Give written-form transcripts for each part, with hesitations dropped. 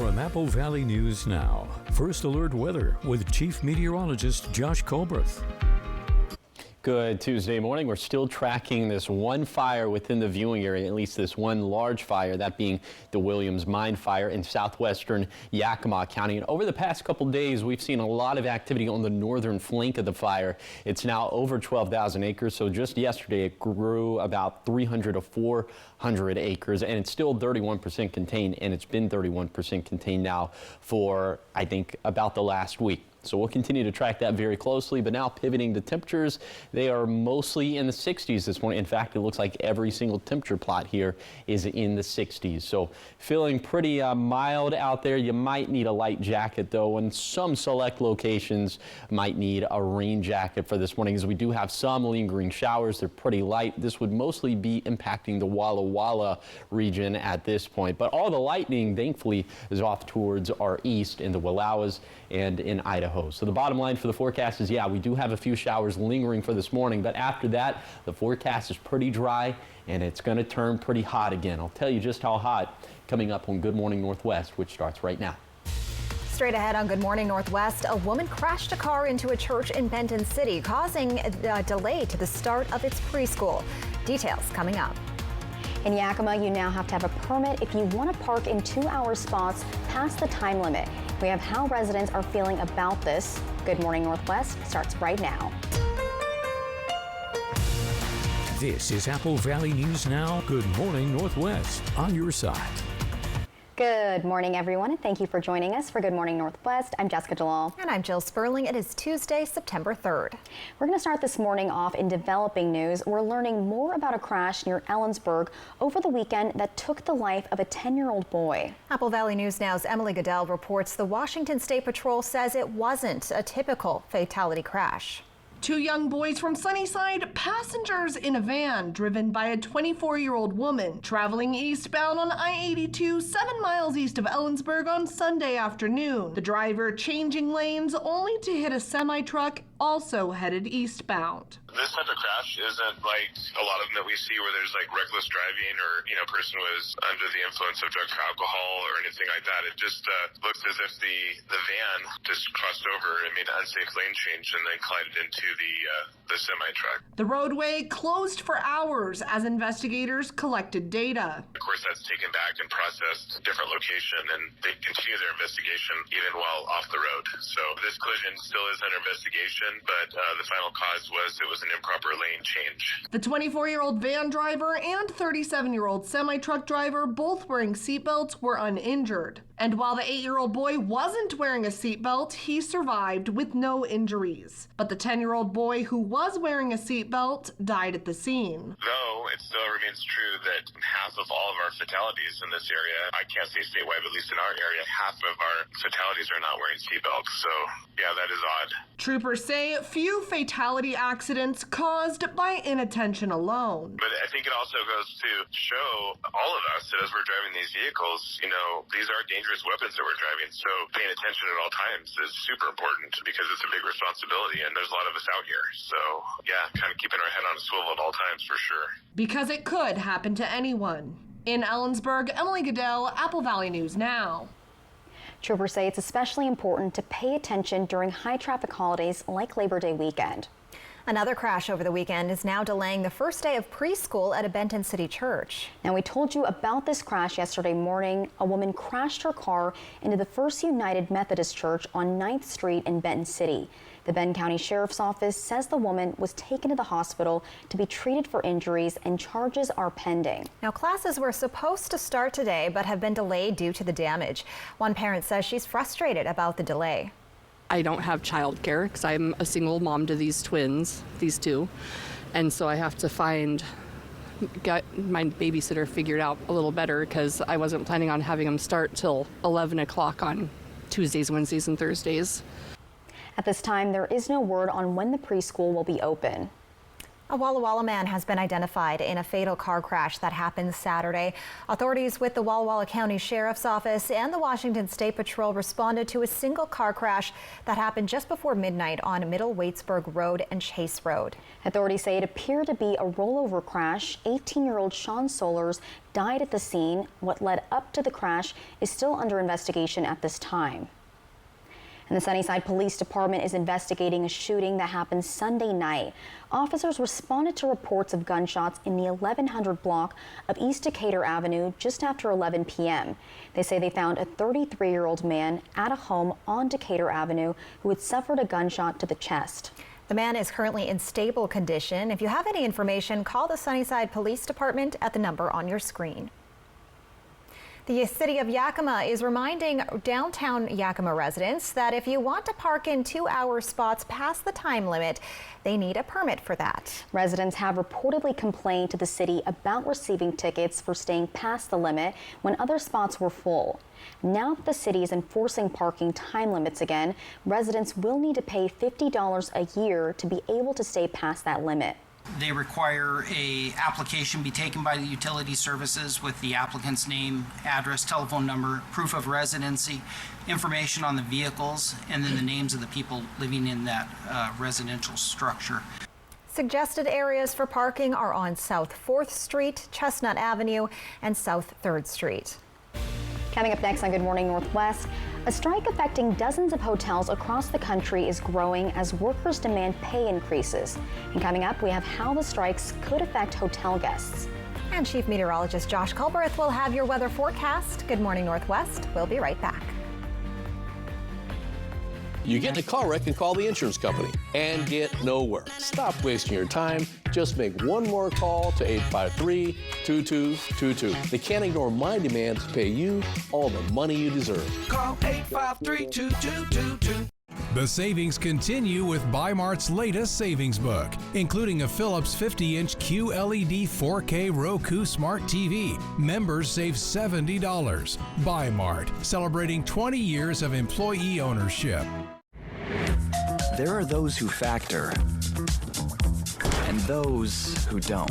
From Apple Valley News Now, First Alert Weather with Chief Meteorologist Josh Colbreth. Good Tuesday morning. We're still tracking this one fire within the viewing area, at least this one large fire, that being the Williams Mine Fire in southwestern Yakima County. And over the past couple days, we've seen a lot of activity on the northern flank of the fire. It's now over 12,000 acres. So just yesterday, it grew about 300 to 400 acres, and it's still 31% contained, and it's been 31% contained now for, I think, about the last week. So we'll continue to track that very closely, but now pivoting to temperatures, they are mostly in the 60s this morning. In fact, it looks like every single temperature plot here is in the 60s. So feeling pretty mild out there. You might need a light jacket though, and some select locations might need a rain jacket for this morning, as we do have some lingering showers. They're pretty light. This would mostly be impacting the Walla Walla region at this point, but all the lightning, thankfully, is off towards our east in the Wallowas and in Idaho. So the bottom line for the forecast is, yeah, we do have a few showers lingering for this morning, but after that, the forecast is pretty dry and it's going to turn pretty hot again. I'll tell you just how hot coming up on Good Morning Northwest, which starts right now. Straight ahead on Good Morning Northwest, a woman crashed a car into a church in Benton City, causing a delay to the start of its preschool. Details coming up. In Yakima, you now have to have a permit if you want to park in 2-hour spots past the time limit. We have how residents are feeling about this. Good Morning Northwest starts right now. This is Apple Valley News Now. Good Morning Northwest, on your side. Good morning, everyone, and thank you for joining us for Good Morning Northwest. I'm Jessica Jalal. And I'm Jill Sperling. It is Tuesday, September 3rd. We're going to start this morning off in developing news. We're learning more about a crash near Ellensburg over the weekend that took the life of a 10-year-old boy. Apple Valley News Now's Emily Goodell reports the Washington State Patrol says it wasn't a typical fatality crash. Two young boys from Sunnyside, passengers in a van driven by a 24-year-old woman traveling eastbound on I-82 7 miles east of Ellensburg on Sunday afternoon. The driver changing lanes only to hit a semi-truck also headed eastbound. This type of crash isn't like a lot of them that we see where there's like reckless driving or, person was under the influence of drugs or alcohol or anything like that. It just looks as if the van just crossed over and made an unsafe lane change and then collided into the semi-truck. The roadway closed for hours as investigators collected data. Of course, that's taken back and processed to a different location, and they continue their investigation even while off the road. So this collision still is under investigation, but the final cause was it was an improper lane change. The 24-year-old van driver and 37-year-old semi-truck driver, both wearing seatbelts, were uninjured. And while the 8-year-old boy wasn't wearing a seatbelt, he survived with no injuries. But the 10-year-old boy who was wearing a seatbelt died at the scene. Though it still remains true that half of all of our fatalities in this area, I can't say statewide, but at least in our area, half of our fatalities are not wearing seatbelts. So yeah, that is odd. Troopers say few fatality accidents caused by inattention alone. But I think it also goes to show all of us that as we're driving these vehicles, these are dangerous weapons that we're driving. So paying attention at all times is super important because it's a big responsibility and there's a lot of us out here. So yeah, kind of keeping our head on a swivel at all times for sure. Because it could happen to anyone. In Ellensburg, Emily Goodell, Apple Valley News Now. Troopers say it's especially important to pay attention during high traffic holidays like Labor Day weekend. Another crash over the weekend is now delaying the first day of preschool at a Benton City church. Now, we told you about this crash yesterday morning. A woman crashed her car into the First United Methodist Church on 9th Street in Benton City. The Benton County Sheriff's Office says the woman was taken to the hospital to be treated for injuries and charges are pending. Now, classes were supposed to start today but have been delayed due to the damage. One parent says she's frustrated about the delay. I don't have childcare because I'm a single mom to these twins, these two, and so I have to get my babysitter figured out a little better because I wasn't planning on having them start till 11 o'clock on Tuesdays, Wednesdays, and Thursdays. At this time, there is no word on when the preschool will be open. A Walla Walla man has been identified in a fatal car crash that happened Saturday. Authorities with the Walla Walla County Sheriff's Office and the Washington State Patrol responded to a single car crash that happened just before midnight on Middle Waitsburg Road and Chase Road. Authorities say it appeared to be a rollover crash. 18-year-old Sean Solers died at the scene. What led up to the crash is still under investigation at this time. And the Sunnyside Police Department is investigating a shooting that happened Sunday night. Officers responded to reports of gunshots in the 1100 block of East Decatur Avenue just after 11 p.m. They say they found a 33-year-old man at a home on Decatur Avenue who had suffered a gunshot to the chest. The man is currently in stable condition. If you have any information, call the Sunnyside Police Department at the number on your screen. The city of Yakima is reminding downtown Yakima residents that if you want to park in 2-hour spots past the time limit, they need a permit for that. Residents have reportedly complained to the city about receiving tickets for staying past the limit when other spots were full. Now that the city is enforcing parking time limits again, residents will need to pay $50 a year to be able to stay past that limit. They require an application be taken by the utility services with the applicant's name, address, telephone number, proof of residency, information on the vehicles, and then the names of the people living in that residential structure. Suggested areas for parking are on South 4th Street, Chestnut Avenue, and South 3rd Street. Coming up next on Good Morning Northwest, a strike affecting dozens of hotels across the country is growing as workers demand pay increases. And coming up, we have how the strikes could affect hotel guests. And Chief Meteorologist Josh Culberth will have your weather forecast. Good Morning Northwest. We'll be right back. You get in a car wreck and call the insurance company and get nowhere. Stop wasting your time. Just make one more call to 853-2222. They can't ignore my demand to pay you all the money you deserve. Call 853-2222. The savings continue with Bi-Mart's latest savings book, including a Philips 50-inch QLED 4K Roku Smart TV. Members save $70. Bi-Mart, celebrating 20 years of employee ownership. There are those who factor and those who don't.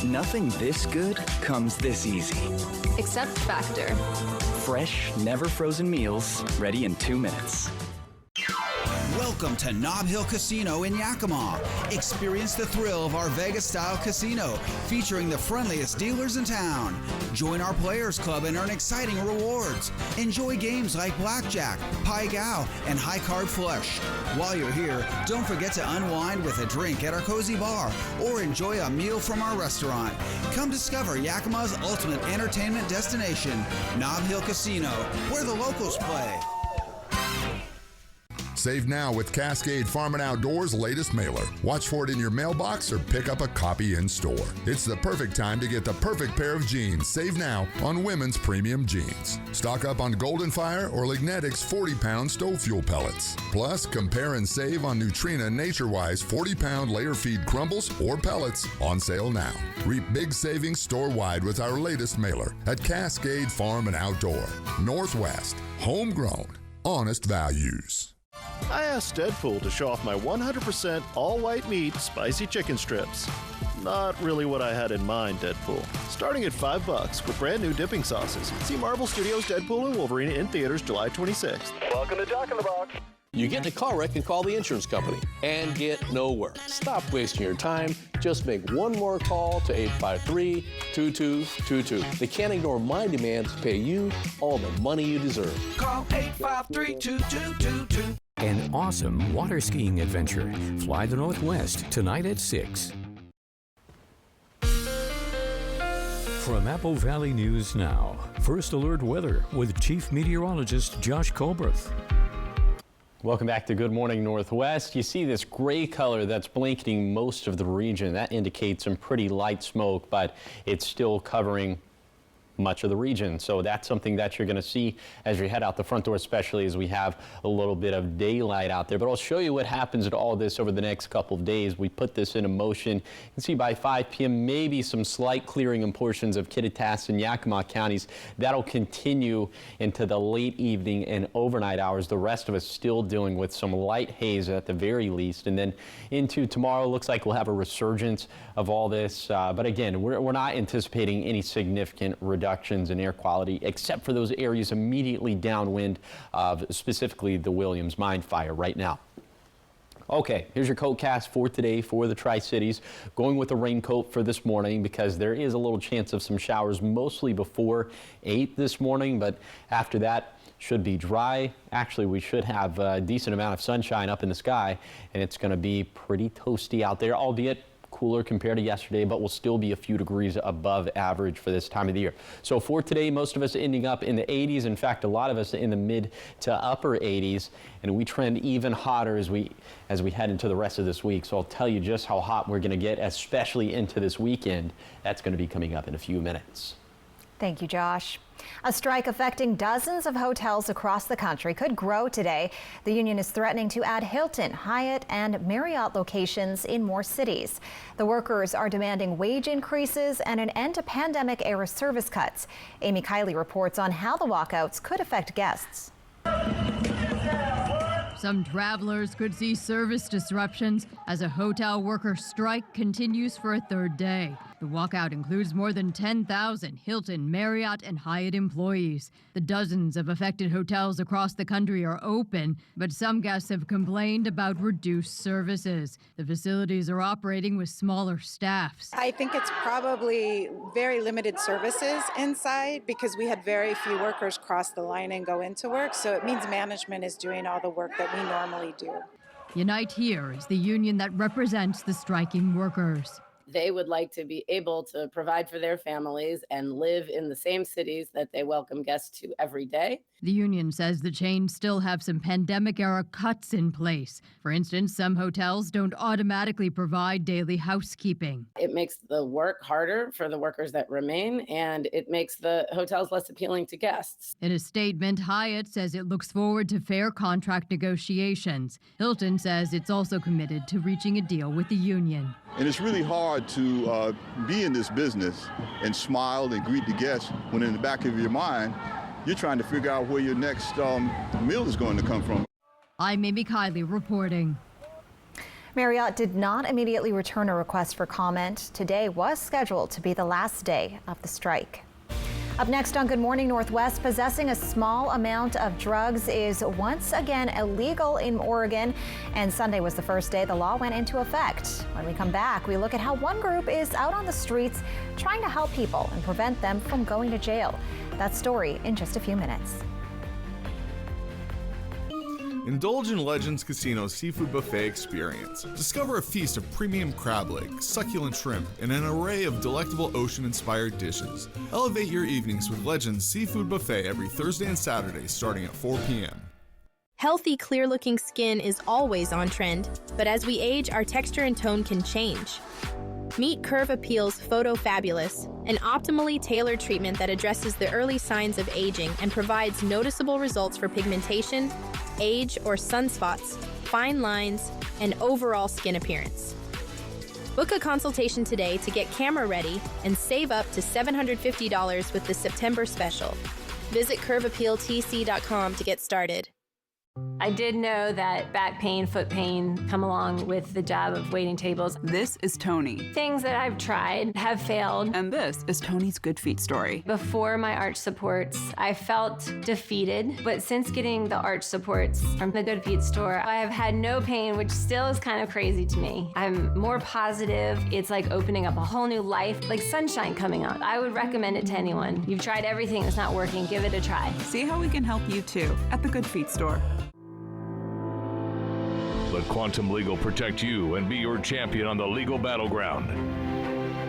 Nothing this good comes this easy. Except Factor. Fresh, never frozen meals, ready in 2 minutes. Welcome to Nob Hill Casino in Yakima. Experience the thrill of our Vegas-style casino, featuring the friendliest dealers in town. Join our Players Club and earn exciting rewards. Enjoy games like Blackjack, Pai Gow, and High Card Flush. While you're here, don't forget to unwind with a drink at our cozy bar or enjoy a meal from our restaurant. Come discover Yakima's ultimate entertainment destination, Nob Hill Casino, where the locals play. Save now with Cascade Farm and Outdoors' latest mailer. Watch for it in your mailbox or pick up a copy in store. It's the perfect time to get the perfect pair of jeans. Save now on women's premium jeans. Stock up on Golden Fire or Lignetic's 40-pound stove fuel pellets. Plus, compare and save on Nutrina NatureWise 40-pound layer feed crumbles or pellets on sale now. Reap big savings store-wide with our latest mailer at Cascade Farm and Outdoor. Northwest, homegrown, honest values. I asked Deadpool to show off my 100% all-white meat spicy chicken strips. Not really what I had in mind, Deadpool. Starting at $5 with brand new dipping sauces. See Marvel Studios' Deadpool and Wolverine in theaters July 26th. Welcome to Jack in the Box. You get in a car wreck and call the insurance company and get nowhere. Stop wasting your time. Just make one more call to 853-2222. They can't ignore my demand to pay you all the money you deserve. Call 853-2222. An awesome water skiing adventure. Fly the Northwest tonight at 6. From Apple Valley News Now, First Alert Weather with Chief Meteorologist Josh Culberth. Welcome back to Good Morning Northwest. You see this gray color that's blanketing most of the region. That indicates some pretty light smoke, but it's still covering much of the region. So that's something that you're going to see as you head out the front door, especially as we have a little bit of daylight out there. But I'll show you what happens to all this over the next couple of days. We put this into motion. You can see by 5 p.m. maybe some slight clearing in portions of Kittitas and Yakima counties. That'll continue into the late evening and overnight hours. The rest of us still dealing with some light haze at the very least. And then into tomorrow, looks like we'll have a resurgence of all this. But again, we're not anticipating any significant reductions in air quality, except for those areas immediately downwind of specifically the Williams Mine fire right now. Okay, here's your coatcast for today for the Tri-Cities. Going with a raincoat for this morning because there is a little chance of some showers mostly before 8 this morning, but after that should be dry. Actually, we should have a decent amount of sunshine up in the sky, and it's going to be pretty toasty out there, albeit cooler compared to yesterday, but will still be a few degrees above average for this time of the year. So for today, most of us ending up in the 80s. In fact, a lot of us in the mid to upper 80s, and we trend even hotter as we head into the rest of this week. So I'll tell you just how hot we're going to get, especially into this weekend. That's going to be coming up in a few minutes. Thank you, Josh. A strike affecting dozens of hotels across the country could grow today. The union is threatening to add Hilton, Hyatt, and Marriott locations in more cities. The workers are demanding wage increases and an end to pandemic-era service cuts. Amy Kiley reports on how the walkouts could affect guests. Some travelers could see service disruptions as a hotel worker strike continues for a third day. The walkout includes more than 10,000 Hilton, Marriott, and Hyatt employees. The dozens of affected hotels across the country are open, but some guests have complained about reduced services. The facilities are operating with smaller staffs. I think it's probably very limited services inside because we had very few workers cross the line and go into work, so it means management is doing all the work that we normally do. Unite Here is the union that represents the striking workers. They would like to be able to provide for their families and live in the same cities that they welcome guests to every day. The union says the chains still have some pandemic-era cuts in place. For instance, some hotels don't automatically provide daily housekeeping. It makes the work harder for the workers that remain, and it makes the hotels less appealing to guests. In a statement, Hyatt says it looks forward to fair contract negotiations. Hilton says it's also committed to reaching a deal with the union. And it's really hard to be in this business and smile and greet the guests when in the back of your mind, you're trying to figure out where your next meal is going to come from. I'm Amy Kiley reporting. Marriott did not immediately return a request for comment. Today was scheduled to be the last day of the strike. Up next on Good Morning Northwest, possessing a small amount of drugs is once again illegal in Oregon, and Sunday was the first day the law went into effect. When we come back, we look at how one group is out on the streets trying to help people and prevent them from going to jail. That story in just a few minutes. Indulge in Legends Casino's seafood buffet experience. Discover a feast of premium crab legs, succulent shrimp, and an array of delectable ocean-inspired dishes. Elevate your evenings with Legends Seafood Buffet every Thursday and Saturday starting at 4 p.m. Healthy, clear-looking skin is always on trend, but as we age, our texture and tone can change. Meet Curve Appeal's Photo Fabulous, an optimally tailored treatment that addresses the early signs of aging and provides noticeable results for pigmentation, age or sunspots, fine lines, and overall skin appearance. Book a consultation today to get camera ready and save up to $750 with the September special. Visit curveappealtc.com to get started. I did know that back pain, foot pain come along with the job of waiting tables. This is Tony. Things that I've tried have failed. And this is Tony's Good Feet story. Before my arch supports, I felt defeated, but since getting the arch supports from the Good Feet store, I have had no pain, which still is kind of crazy to me. I'm more positive. It's like opening up a whole new life, like sunshine coming out. I would recommend it to anyone. You've tried everything that's not working, give it a try. See how we can help you too at the Good Feet store. Let Quantum Legal protect you and be your champion on the legal battleground.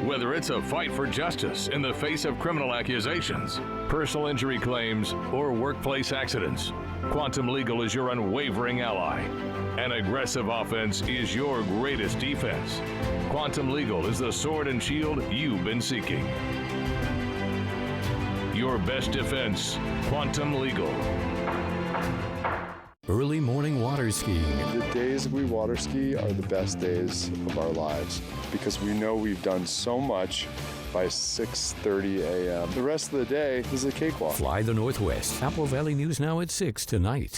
Whether it's a fight for justice in the face of criminal accusations, personal injury claims, or workplace accidents, Quantum Legal is your unwavering ally. An aggressive offense is your greatest defense. Quantum Legal is the sword and shield you've been seeking. your best defense. Quantum Legal. Early morning water skiing. The days we water ski are the best days of our lives because we know we've done so much by 6:30 a.m. The rest of the day is a cakewalk. Fly the Northwest. Apple Valley News Now at 6 tonight.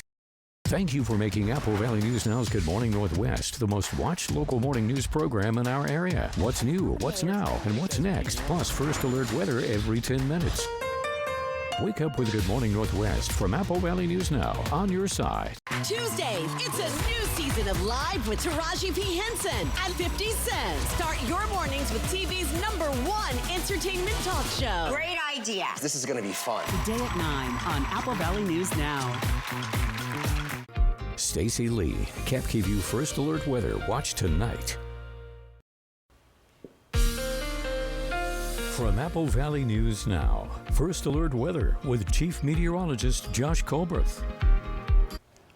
Thank you for making Apple Valley News Now's Good Morning Northwest the most watched local morning news program in our area. What's new, what's now, and what's next, plus first alert weather every 10 minutes. Wake up with Good Morning Northwest from Apple Valley News Now on your side. Tuesdays, it's a new season of Live with Taraji P. Henson and 50 Cent. Start your mornings with TV's #1 entertainment talk show. Great idea. This is going to be fun. Today at 9 on Apple Valley News Now. Stacy Lee, kept you first alert weather. Watch tonight. From Apple Valley News Now, first alert weather with Chief Meteorologist Josh Colbreth.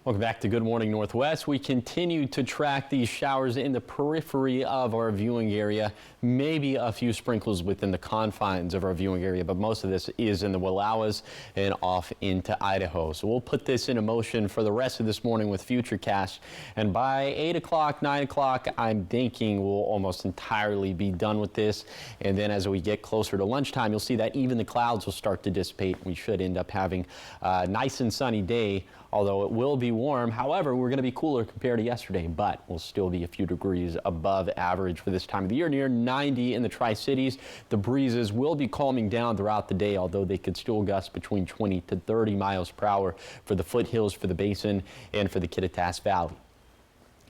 Welcome back to Good Morning Northwest. We continue to track these showers in the periphery of our viewing area. Maybe a few sprinkles within the confines of our viewing area, but most of this is in the Wallowas and off into Idaho. So we'll put this into motion for the rest of this morning with Futurecast. And by 8 o'clock, 9 o'clock, I'm thinking we'll almost entirely be done with this. And then as we get closer to lunchtime, you'll see that even the clouds will start to dissipate. We should end up having a nice and sunny day, although it will be warm. However, we're going to be cooler compared to yesterday, but we'll still be a few degrees above average for this time of the year, near 90 in the Tri-Cities. The breezes will be calming down throughout the day, although they could still gust between 20 to 30 miles per hour for the foothills, for the basin, and for the Kittitas Valley.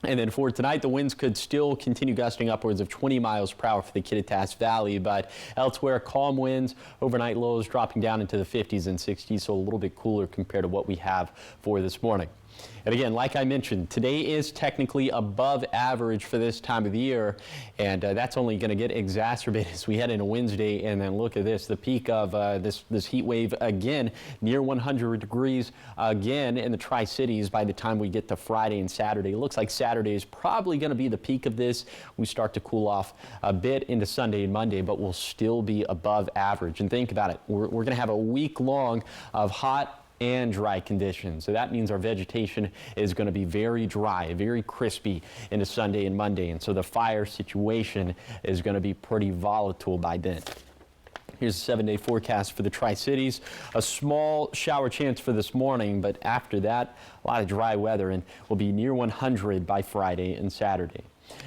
And then for tonight, the winds could still continue gusting upwards of 20 miles per hour for the Kittitas Valley, but elsewhere, calm winds, overnight lows dropping down into the 50s and 60s, so a little bit cooler compared to what we have for this morning. And again, like I mentioned, today is technically above average for this time of the year, and that's only going to get exacerbated as we head into Wednesday. And then look at this, the peak of this heat wave again, near 100 degrees again in the Tri-Cities by the time we get to Friday and Saturday. It looks like Saturday is probably going to be the peak of this. We start to cool off a bit into Sunday and Monday, but we'll still be above average. And think about it, we're going to have a week long of hot and dry conditions. So that means our vegetation is going to be very dry, very crispy into Sunday and Monday. And so the fire situation is going to be pretty volatile by then. Here's a 7-day forecast for the Tri-Cities. A small shower chance for this morning, but after that, a lot of dry weather, and we'll be near 100 by Friday and Saturday.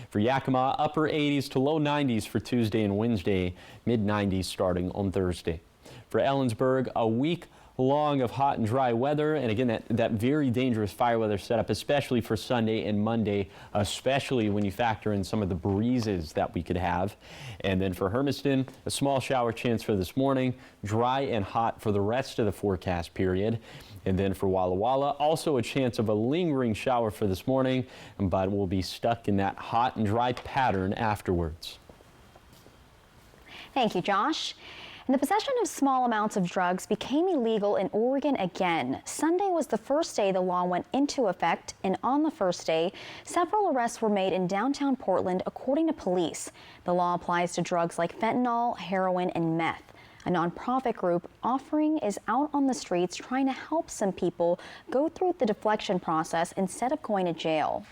For Yakima, upper 80s to low 90s for Tuesday and Wednesday, mid 90s starting on Thursday. For Ellensburg, a week long of hot and dry weather, and again that very dangerous fire weather setup, especially for Sunday and Monday, especially when you factor in some of the breezes that we could have. And then for Hermiston, a small shower chance for this morning, dry and hot for the rest of the forecast period. And then for Walla Walla, also a chance of a lingering shower for this morning, but we'll be stuck in that hot and dry pattern afterwards. Thank you, Josh. And the possession of small amounts of drugs became illegal in Oregon again. Sunday was the first day the law went into effect, and on the first day, several arrests were made in downtown Portland, according to police. The law applies to drugs like fentanyl, heroin, and meth. A nonprofit group, Offering, is out on the streets trying to help some people go through the deflection process instead of going to jail.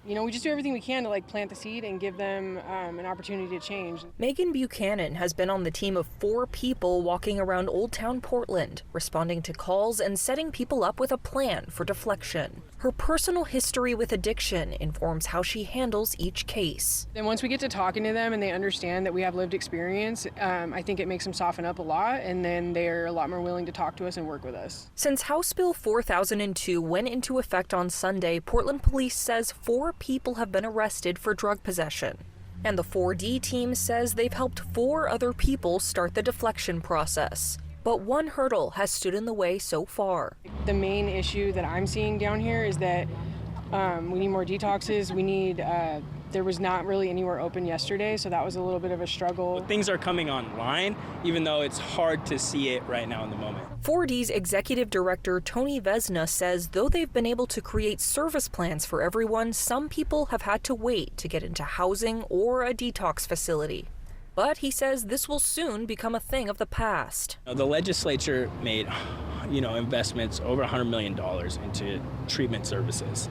You know, we just do everything we can to plant the seed and give them an opportunity to change. Megan Buchanan has been on the team of 4 people walking around Old Town Portland, responding to calls and setting people up with a plan for deflection. Her personal history with addiction informs how she handles each case. And once we get to talking to them and they understand that we have lived experience, I think it makes them soften up a lot, and then they're a lot more willing to talk to us and work with us. Since House Bill 4002 went into effect on Sunday, Portland Police says 4 people have been arrested for drug possession. And the 4D team says they've helped 4 other people start the deflection process. But one hurdle has stood in the way so far. The main issue that I'm seeing down here is that we need more detoxes. We need, there was not really anywhere open yesterday, so that was a little bit of a struggle. Things are coming online, even though it's hard to see it right now in the moment. 4D's executive director, Tony Vesna, says though they've been able to create service plans for everyone, some people have had to wait to get into housing or a detox facility. But he says this will soon become a thing of the past. The legislature made, investments over $100 million into treatment services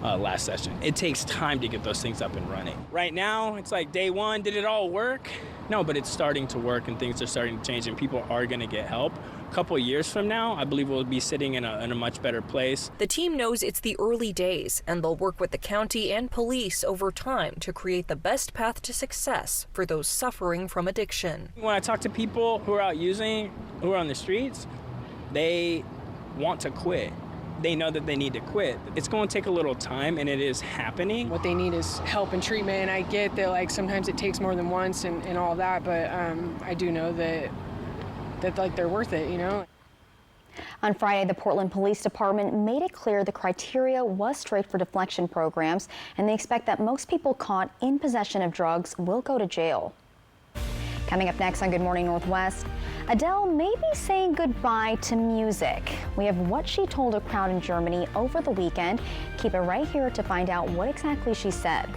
last session. It takes time to get those things up and running. Right now, it's like day one, did it all work? No, but it's starting to work and things are starting to change and people are going to get help. A couple of years from now, I believe we'll be sitting in a much better place. The team knows it's the early days, and they'll work with the county and police over time to create the best path to success for those suffering from addiction. When I talk to people who are out using, who are on the streets, they want to quit. They know that they need to quit. It's going to take a little time, and it is happening. What they need is help and treatment, and I get that sometimes it takes more than once and all that, but I do know that they're worth it, On Friday, the Portland Police Department made it clear the criteria was strict for deflection programs, and they expect that most people caught in possession of drugs will go to jail. Coming up next on Good Morning Northwest, Adele may be saying goodbye to music. We have what she told a crowd in Germany over the weekend. Keep it right here to find out what exactly she said.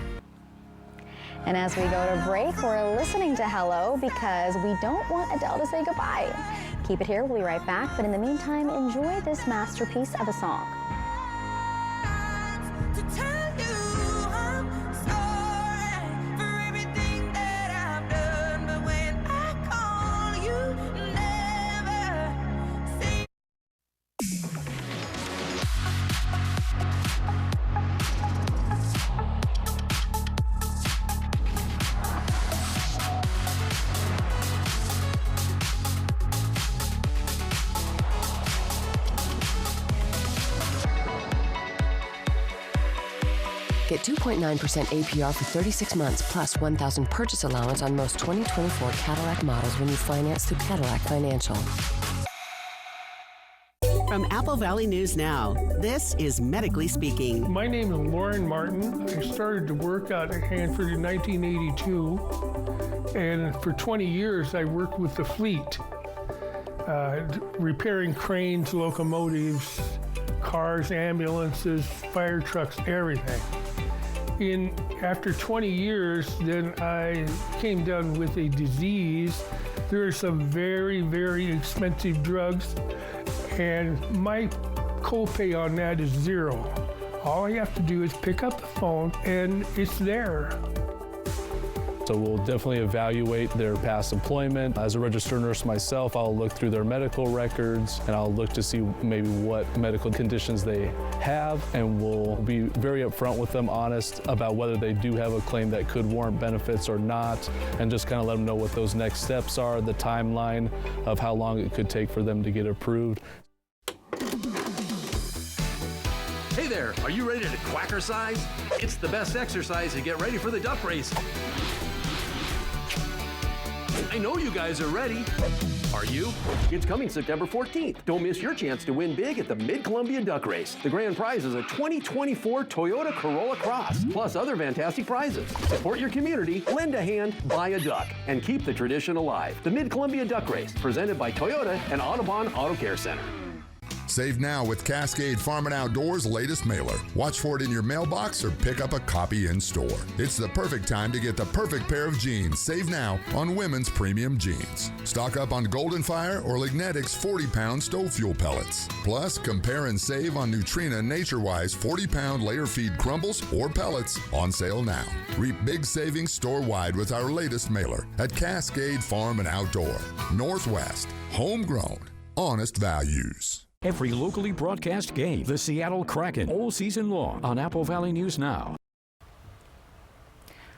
And as we go to break, we're listening to Hello because we don't want Adele to say goodbye. Keep it here, we'll be right back. But in the meantime, enjoy this masterpiece of a song. Get 2.9% APR for 36 months plus $1,000 purchase allowance on most 2024 Cadillac models when you finance through Cadillac Financial. From Apple Valley News Now, this is Medically Speaking. My name is Lauren Martin. I started to work out at Hanford in 1982, and for 20 years I worked with the fleet, repairing cranes, locomotives, cars, ambulances, fire trucks, everything. After 20 years, then I came down with a disease. There are some very, very expensive drugs, and my copay on that is $0. All I have to do is pick up the phone, and it's there. So we'll definitely evaluate their past employment. As a registered nurse myself, I'll look through their medical records and I'll look to see maybe what medical conditions they have, and we'll be very upfront with them, honest about whether they do have a claim that could warrant benefits or not, and just kind of let them know what those next steps are, the timeline of how long it could take for them to get approved. Hey there, are you ready to quackercise? It's the best exercise to get ready for the duck race. I know you guys are ready. Are you? It's coming September 14th. Don't miss your chance to win big at the Mid-Columbia Duck Race. The grand prize is a 2024 Toyota Corolla Cross, plus other fantastic prizes. Support your community, lend a hand, buy a duck, and keep the tradition alive. The Mid-Columbia Duck Race, presented by Toyota and Audubon Auto Care Center. Save now with Cascade Farm and Outdoors' latest mailer. Watch for it in your mailbox or pick up a copy in store. It's the perfect time to get the perfect pair of jeans. Save now on women's premium jeans. Stock up on Golden Fire or Lignetic's 40-pound stove fuel pellets. Plus, compare and save on Nutrina NatureWise 40-pound layer feed crumbles or pellets on sale now. Reap big savings store-wide with our latest mailer at Cascade Farm and Outdoor. Northwest, homegrown, honest values. Every locally broadcast game, the Seattle Kraken, all season long on Apple Valley News Now.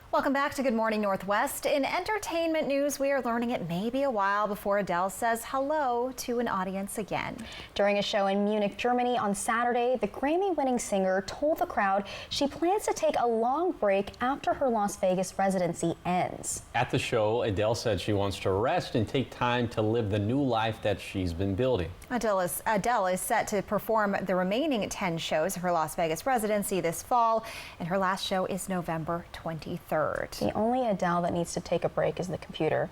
Welcome back to Good Morning Northwest. In entertainment news, we are learning it may be a while before Adele says hello to an audience again. During a show in Munich, Germany on Saturday, the Grammy-winning singer told the crowd she plans to take a long break after her Las Vegas residency ends. At the show, Adele said she wants to rest and take time to live the new life that she's been building. Adele is set to perform the remaining 10 shows of her Las Vegas residency this fall, and her last show is November 23rd. The only Adele that needs to take a break is the computer.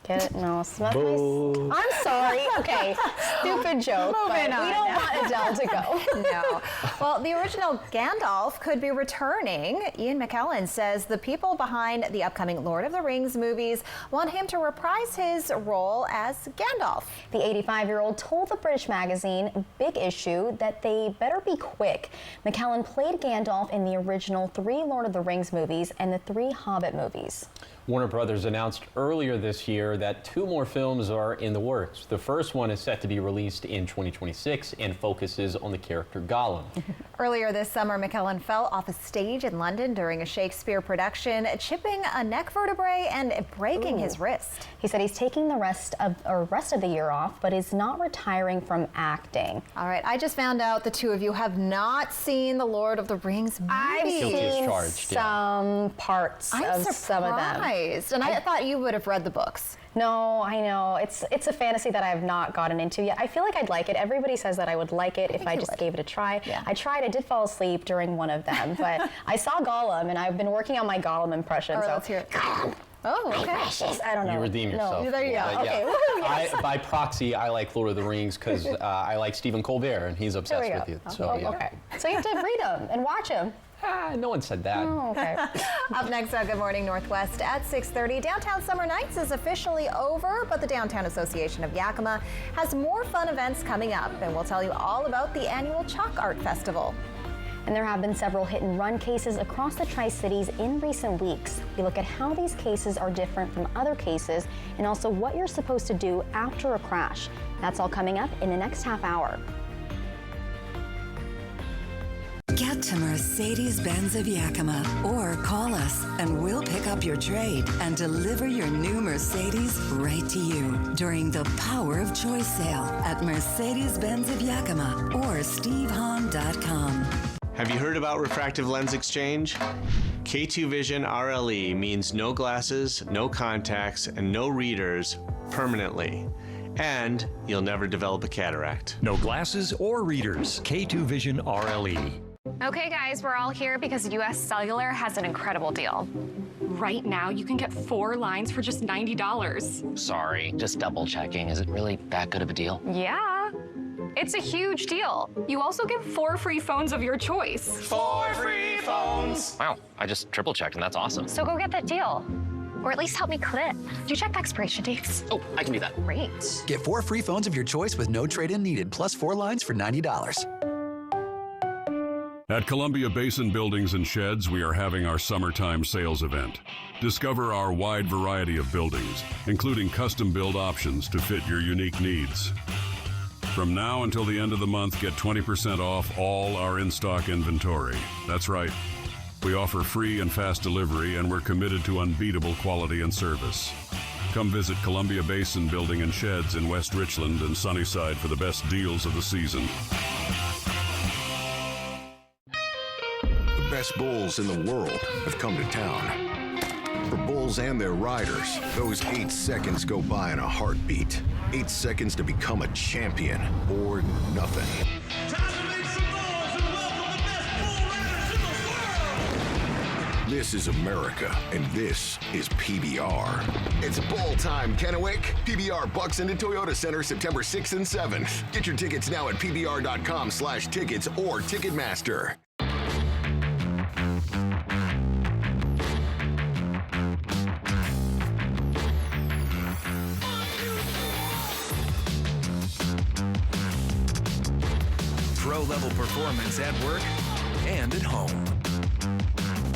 Get it? No, I'm sorry. Okay, stupid joke. Moving on. We don't want Adele to go. No. Well, the original Gandalf could be returning. Ian McKellen says the people behind the upcoming Lord of the Rings movies want him to reprise his role as Gandalf. The 85-year-old told the British magazine Big Issue that they better be quick. McKellen played Gandalf in the original 3 Lord of the Rings movies and the 3 Hobbit movies. Warner Brothers announced earlier this year that 2 more films are in the works. The first one is set to be released in 2026 and focuses on the character Gollum. Earlier this summer, McKellen fell off a stage in London during a Shakespeare production, chipping a neck vertebrae and breaking his wrist. He said he's taking the rest of the year off, but is not retiring from acting. All right, I just found out the 2 of you have not seen the Lord of the Rings movies. I've seen some parts of some of them. And I thought you would have read the books. No, I know. It's a fantasy that I have not gotten into yet. I feel like I'd like it. Everybody says that I would like it if I just gave it a try. Yeah. I tried. I did fall asleep during one of them, but I saw Gollum, and I've been working on my Gollum impression. All right, so let's hear it. Oh, okay. I don't know. You redeem yourself. No, there you go. But Okay. yeah. By proxy, I like Lord of the Rings because I like Stephen Colbert, and he's obsessed with you. So, yeah. Okay. So you have to read them and watch them. No one said that. Oh, okay. Up next on Good Morning Northwest at 6:30, Downtown Summer Nights is officially over, but the Downtown Association of Yakima has more fun events coming up, and we'll tell you all about the annual Chalk Art Festival. And there have been several hit-and-run cases across the Tri-Cities in recent weeks. We look at how these cases are different from other cases and also what you're supposed to do after a crash. That's all coming up in the next half hour. Get to Mercedes-Benz of Yakima or call us and we'll pick up your trade and deliver your new Mercedes right to you during the Power of Choice sale at Mercedes-Benz of Yakima or stevehahn.com. Have you heard about refractive lens exchange? K2 Vision RLE means no glasses, no contacts, and no readers permanently. And you'll never develop a cataract. No glasses or readers. K2 Vision RLE. Okay guys, we're all here because US Cellular has an incredible deal. Right now, you can get 4 lines for just $90. Sorry, just double checking. Is it really that good of a deal? Yeah, it's a huge deal. You also get 4 free phones of your choice. 4 free phones! Wow, I just triple checked and that's awesome. So go get that deal. Or at least help me clip. Do you check the expiration dates? Oh, I can do that. Great. Get 4 free phones of your choice with no trade-in needed, plus 4 lines for $90. At Columbia Basin Buildings and Sheds, we are having our summertime sales event. Discover our wide variety of buildings, including custom-build options to fit your unique needs. From now until the end of the month, get 20% off all our in-stock inventory. That's right. We offer free and fast delivery, and we're committed to unbeatable quality and service. Come visit Columbia Basin Building and Sheds in West Richland and Sunnyside for the best deals of the season. The best bulls in the world have come to town. For bulls and their riders, those 8 seconds go by in a heartbeat. 8 seconds to become a champion or nothing. This is America, and this is PBR. It's bull time, Kennewick. PBR bucks into Toyota Center September 6th and 7th. Get your tickets now at pbr.com/tickets or Ticketmaster. Pro-level performance at work and at home.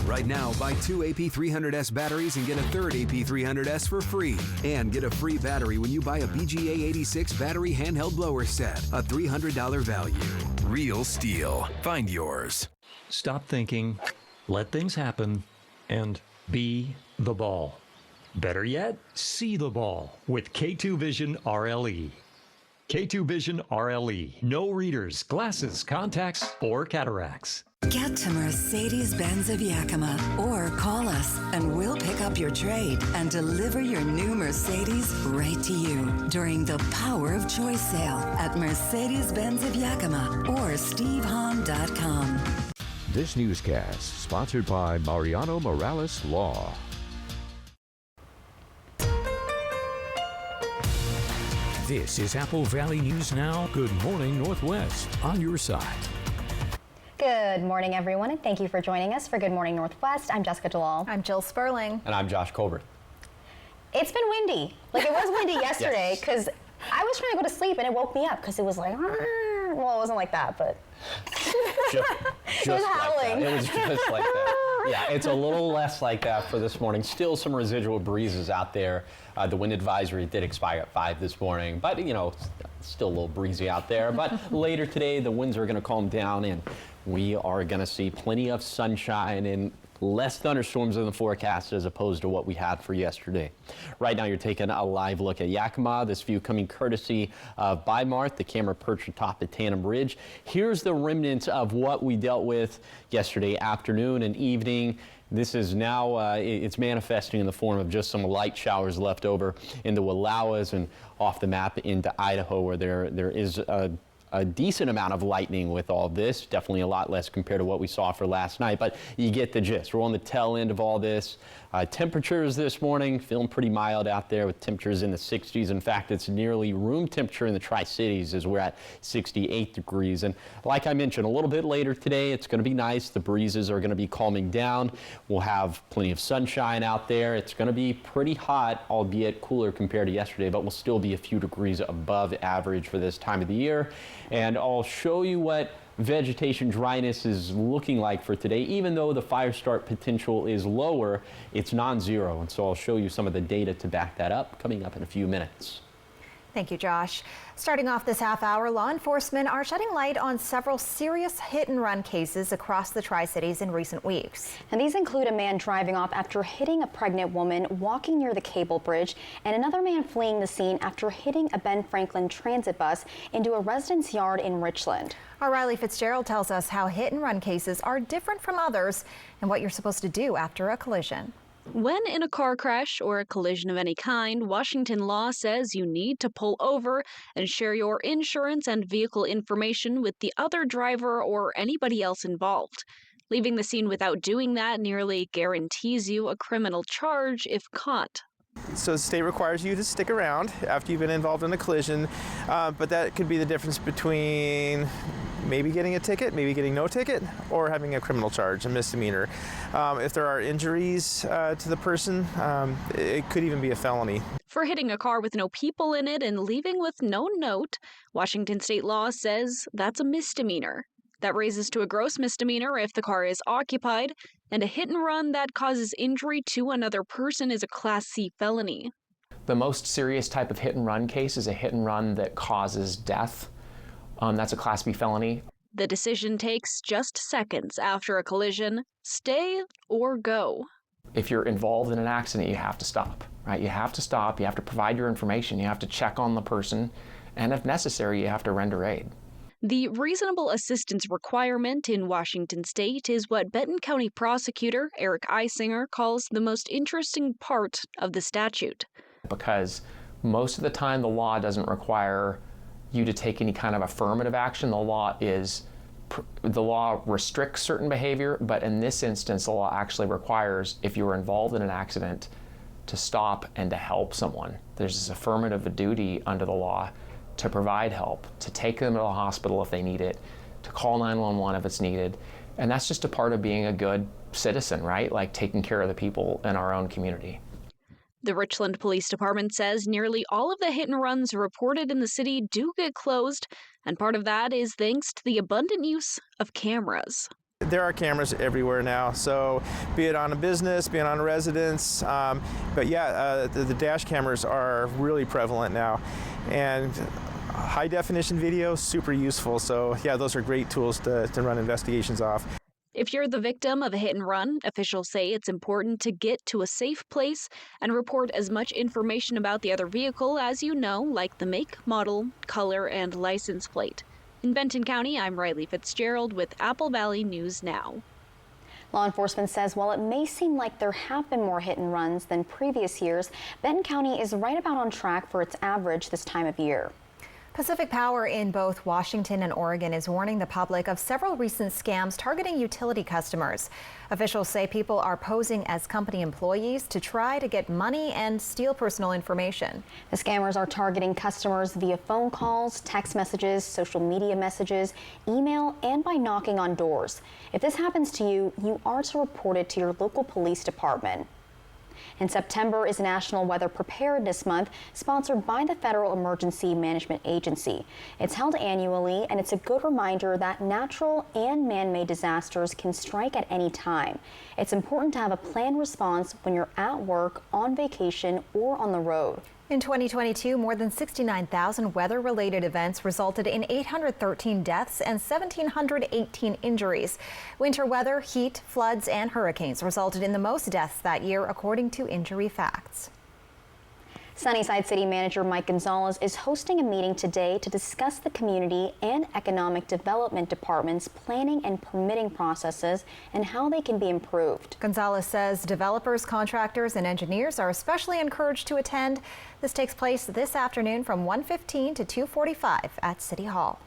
Right now, buy 2 AP300S batteries and get a third AP300S for free. And get a free battery when you buy a BGA 86 battery handheld blower set, a $300 value. Real STIHL. Find yours. Stop thinking, let things happen, and be the ball. Better yet, see the ball with K2 Vision RLE. K2 Vision RLE. No readers, glasses, contacts, or cataracts. Get to Mercedes-Benz of Yakima or call us and we'll pick up your trade and deliver your new Mercedes right to you during the Power of Choice sale at Mercedes-Benz of Yakima or stevehahn.com. This newscast sponsored by Mariano Morales Law. This is Apple Valley News Now. Good morning, Northwest, on your side. Good morning, everyone, and thank you for joining us for Good Morning Northwest. I'm Jessica Jalal. I'm Jill Sperling. And I'm Josh Colbert. It's been windy. Like, it was windy yesterday because I was trying to go to sleep and it woke me up because it was like, well, it wasn't like that, but Just it was howling. Like that. It was just like that. Yeah, it's a little less like that for this morning. Still some residual breezes out there. The wind advisory did expire at 5 this morning, but you know, still a little breezy out there. But later today, the winds are going to calm down and we are going to see plenty of sunshine and less thunderstorms in the forecast as opposed to what we had for yesterday. Right now, you're taking a live look at Yakima. This view coming courtesy of Bimart, the camera perched atop the Tandem Ridge. Here's the remnants of what we dealt with yesterday afternoon and evening. This is now, it's manifesting in the form of just some light showers left over in the Wallowas and off the map into Idaho, where there is a decent amount of lightning with all this. Definitely a lot less compared to what we saw for last night, but you get the gist. We're on the tail end of all this. Temperatures this morning feeling pretty mild out there with temperatures in the 60s. In fact, it's nearly room temperature in the Tri-Cities as we're at 68 degrees. And like I mentioned, a little bit later today, it's going to be nice. The breezes are going to be calming down. We'll have plenty of sunshine out there. It's going to be pretty hot, albeit cooler compared to yesterday, but we'll still be a few degrees above average for this time of the year. And I'll show you what vegetation dryness is looking like for today. Even though the fire start potential is lower, it's non-zero. And so I'll show you some of the data to back that up coming up in a few minutes. Thank you, Josh. Starting off this half hour, law enforcement are shedding light on several serious hit-and-run cases across the Tri-Cities in recent weeks. And these include a man driving off after hitting a pregnant woman walking near the cable bridge, and another man fleeing the scene after hitting a Ben Franklin transit bus into a resident's yard in Richland. Our Riley Fitzgerald tells us how hit-and-run cases are different from others and what you're supposed to do after a collision. When in a car crash or a collision of any kind, Washington law says you need to pull over and share your insurance and vehicle information with the other driver or anybody else involved. Leaving the scene without doing that nearly guarantees you a criminal charge if caught. So the state requires you to stick around after you've been involved in a collision, but that could be the difference between maybe getting a ticket, maybe getting no ticket, or having a criminal charge, a misdemeanor. If there are injuries to the person, it could even be a felony. For hitting a car with no people in it and leaving with no note, Washington state law says that's a misdemeanor. That raises to a gross misdemeanor if the car is occupied, and a hit and run that causes injury to another person is a Class C felony. The most serious type of hit and run case is a hit and run that causes death. That's a Class B felony. The decision takes just seconds after a collision. Stay or go. If you're involved in an accident, you have to stop, right? You have to stop, you have to provide your information, you have to check on the person, and if necessary, you have to render aid. The reasonable assistance requirement in Washington state is what Benton County Prosecutor Eric Eisinger calls the most interesting part of the statute. Because most of the time the law doesn't require you to take any kind of affirmative action. The law restricts certain behavior, but in this instance the law actually requires, if you were involved in an accident, to stop and to help someone. There's this affirmative duty under the law to provide help, to take them to the hospital if they need it, to call 911 if it's needed. And that's just a part of being a good citizen, right? Like taking care of the people in our own community. The Richland Police Department says nearly all of the hit and runs reported in the city do get closed, and part of that is thanks to the abundant use of cameras. There are cameras everywhere now, so be it on a business, be it on a residence, but yeah, the dash cameras are really prevalent now, and high definition video, super useful. So yeah, those are great tools to run investigations off. If you're the victim of a hit and run, officials say it's important to get to a safe place and report as much information about the other vehicle as you know, like the make, model, color, and license plate. In Benton County, I'm Riley Fitzgerald with Apple Valley News Now. Law enforcement says while it may seem like there have been more hit and runs than previous years, Benton County is right about on track for its average this time of year. Pacific Power in both Washington and Oregon is warning the public of several recent scams targeting utility customers. Officials say people are posing as company employees to try to get money and steal personal information. The scammers are targeting customers via phone calls, text messages, social media messages, email, and by knocking on doors. If this happens to you, you are to report it to your local police department. And September is National Weather Preparedness Month, sponsored by the Federal Emergency Management Agency. It's held annually, and it's a good reminder that natural and man-made disasters can strike at any time. It's important to have a planned response when you're at work, on vacation, or on the road. In 2022, more than 69,000 weather-related events resulted in 813 deaths and 1,718 injuries. Winter weather, heat, floods, and hurricanes resulted in the most deaths that year, according to Injury Facts. Sunnyside City Manager Mike Gonzalez is hosting a meeting today to discuss the community and economic development departments' planning and permitting processes and how they can be improved. Gonzalez says developers, contractors, and engineers are especially encouraged to attend. This takes place this afternoon from 1:15 to 2:45 at City Hall.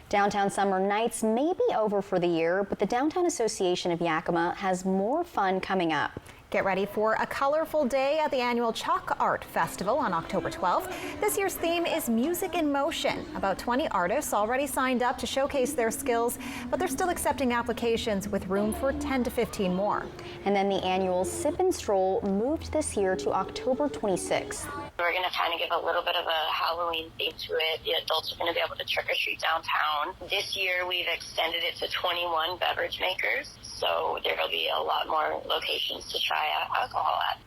Downtown summer nights may be over for the year, but the Downtown Association of Yakima has more fun coming up. Get ready for a colorful day at the annual Chalk Art Festival on October 12th. This year's theme is Music in Motion. About 20 artists already signed up to showcase their skills, but they're still accepting applications with room for 10 to 15 more. And then the annual Sip and Stroll moved this year to October 26th. We're going to kind of give a little bit of a Halloween theme to it. The adults are going to be able to trick or treat downtown. This year we've extended it to 21 beverage makers, so there will be a lot more locations to try out alcohol at.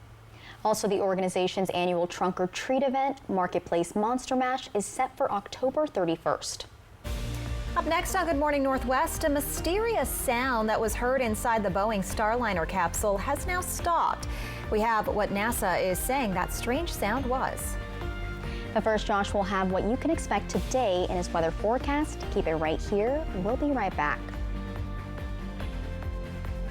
Also, the organization's annual Trunk or Treat event, Marketplace Monster Mash, is set for October 31st. Up next on Good Morning Northwest, a mysterious sound that was heard inside the Boeing Starliner capsule has now stopped. We have what NASA is saying that strange sound was. But first, Josh will have what you can expect today in his weather forecast. Keep it right here. We'll be right back.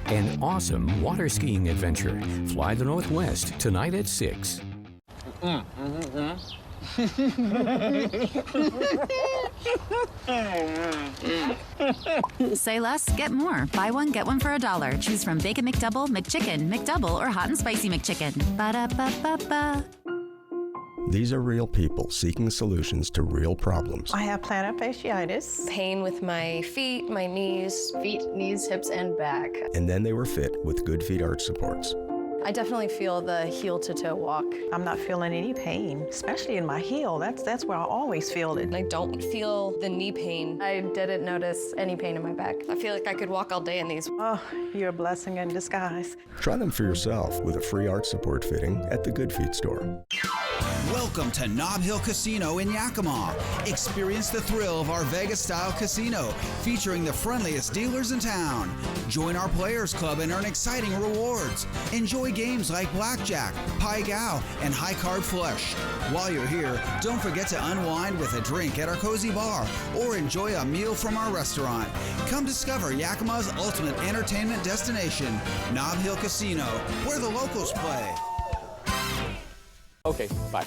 An awesome water skiing adventure. Fly the Northwest tonight at 6. Say less, get more. Buy one, get one for $1. Choose from Bacon McDouble, McChicken, McDouble, or Hot and Spicy McChicken. Ba-da-ba-ba-ba. These are real people seeking solutions to real problems. I have plantar fasciitis. Pain with my feet, my knees, hips, and back. And then they were fit with Good Feet arch supports. I definitely feel the heel to toe walk. I'm not feeling any pain, especially in my heel. That's where I always feel it. I don't feel the knee pain. I didn't notice any pain in my back. I feel like I could walk all day in these. Oh, you're a blessing in disguise. Try them for yourself with a free arch support fitting at the Good Feet store. Welcome to Nob Hill Casino in Yakima. Experience the thrill of our Vegas-style casino, featuring the friendliest dealers in town. Join our Players Club and earn exciting rewards. Enjoy games like Blackjack, Pai Gow, and High Card Flush. While you're here, don't forget to unwind with a drink at our cozy bar or enjoy a meal from our restaurant. Come discover Yakima's ultimate entertainment destination, Nob Hill Casino, where the locals play. Okay, bye.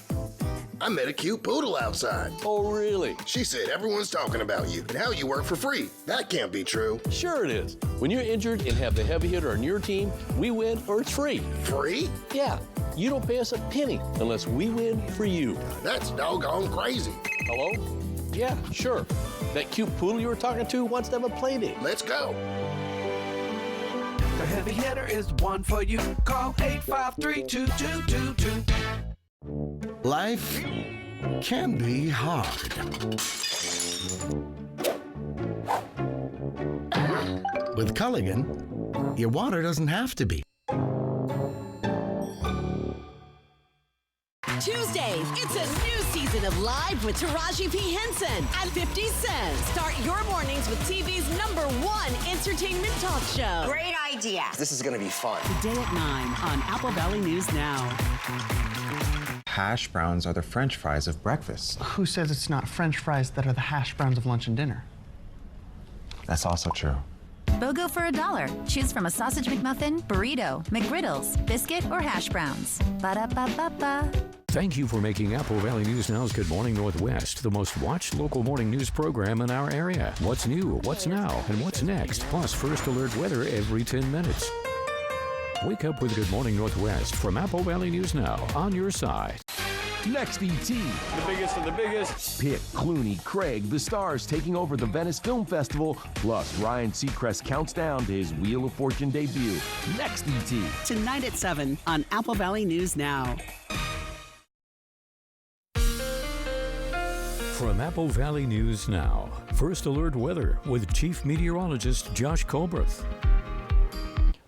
I met a cute poodle outside. Oh, really? She said everyone's talking about you and how you work for free. That can't be true. Sure it is. When you're injured and have the heavy hitter on your team, we win or it's free. Free? Yeah. You don't pay us a penny unless we win for you. That's doggone crazy. Hello? Yeah, sure. That cute poodle you were talking to wants to have a play date. Let's go. The heavy hitter is one for you. Call 853-2222. Life can be hard. With Culligan, your water doesn't have to be. Tuesdays, it's a new season of Live with Taraji P. Henson at 50 Cents. Start your mornings with TV's #1 entertainment talk show. Great idea. This is going to be fun. Today at 9 on Apple Valley News Now. Hash browns are the French fries of breakfast. Who says it's not French fries that are the hash browns of lunch and dinner? That's also true. BOGO for $1. Choose from a sausage McMuffin, burrito, McGriddles, biscuit, or hash browns. Ba-da-ba-ba-ba. Thank you for making Apple Valley News Now's Good Morning Northwest the most watched local morning news program in our area. What's new, what's now, and what's next, plus first alert weather every 10 minutes. Wake up with Good Morning Northwest from Apple Valley News Now on your side. Next ET. The biggest of the biggest. Pitt, Clooney, Craig, the stars taking over the Venice Film Festival. Plus, Ryan Seacrest counts down to his Wheel of Fortune debut. Next ET. Tonight at 7 on Apple Valley News Now. From Apple Valley News Now, first alert weather with Chief Meteorologist Josh Colbreth.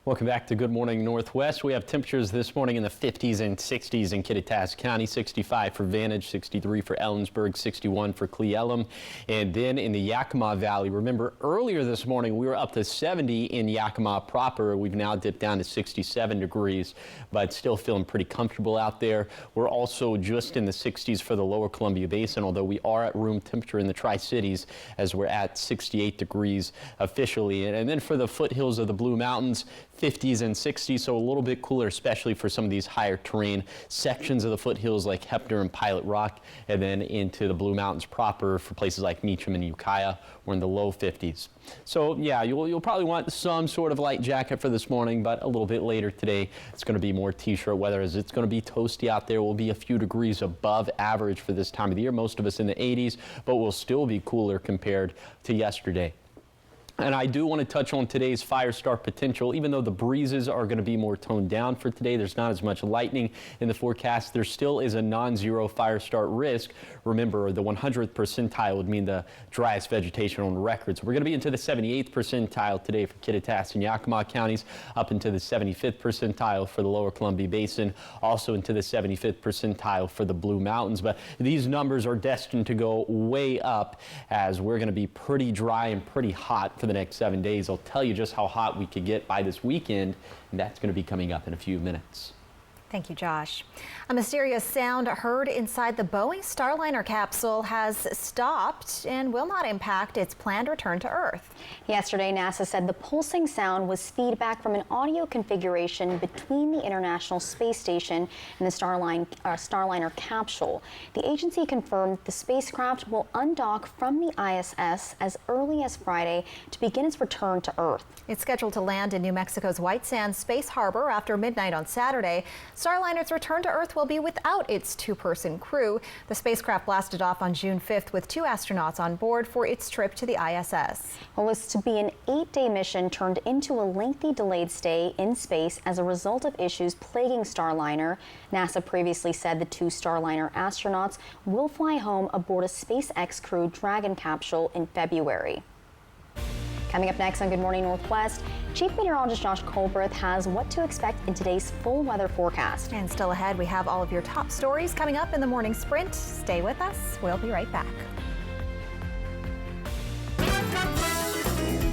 Welcome back to Good Morning Northwest. We have temperatures this morning in the 50s and 60s in Kittitas County, 65 for Vantage, 63 for Ellensburg, 61 for Cle Elum. And then in the Yakima Valley, remember earlier this morning we were up to 70 in Yakima proper. We've now dipped down to 67 degrees, but still feeling pretty comfortable out there. We're also just in the 60s for the lower Columbia Basin, although we are at room temperature in the Tri-Cities as we're at 68 degrees officially. And then for the foothills of the Blue Mountains, 50s and 60s, so a little bit cooler, especially for some of these higher terrain sections of the foothills like Hepner and Pilot Rock, and then into the Blue Mountains proper for places like Meacham and Ukiah. We're in the low 50s. So yeah, you'll probably want some sort of light jacket for this morning, but a little bit later today it's going to be more t-shirt weather as it's going to be toasty out there. We'll be a few degrees above average for this time of the year, most of us in the 80s, but we'll still be cooler compared to yesterday. And I do want to touch on today's fire start potential. Even though the breezes are going to be more toned down for today, there's not as much lightning in the forecast. There still is a non-zero fire start risk. Remember, the 100th percentile would mean the driest vegetation on record. So we're going to be into the 78th percentile today for Kittitas and Yakima counties, up into the 75th percentile for the lower Columbia Basin, also into the 75th percentile for the Blue Mountains. But these numbers are destined to go way up as we're going to be pretty dry and pretty hot for the next 7 days. I'll tell you just how hot we could get by this weekend, and that's going to be coming up in a few minutes. Thank you, Josh. A mysterious sound heard inside the Boeing Starliner capsule has stopped and will not impact its planned return to Earth. Yesterday, NASA said the pulsing sound was feedback from an audio configuration between the International Space Station and the Starliner capsule. The agency confirmed the spacecraft will undock from the ISS as early as Friday to begin its return to Earth. It's scheduled to land in New Mexico's White Sands Space Harbor after midnight on Saturday. Starliner's return to Earth will be without its two-person crew. The spacecraft blasted off on June 5th with 2 astronauts on board for its trip to the ISS. What was to be an 8-day mission turned into a lengthy delayed stay in space as a result of issues plaguing Starliner. NASA previously said the 2 Starliner astronauts will fly home aboard a SpaceX Crew Dragon capsule in February. Coming up next on Good Morning Northwest, Chief Meteorologist Josh Colbreth has what to expect in today's full weather forecast. And still ahead, we have all of your top stories coming up in the morning sprint. Stay with us. We'll be right back.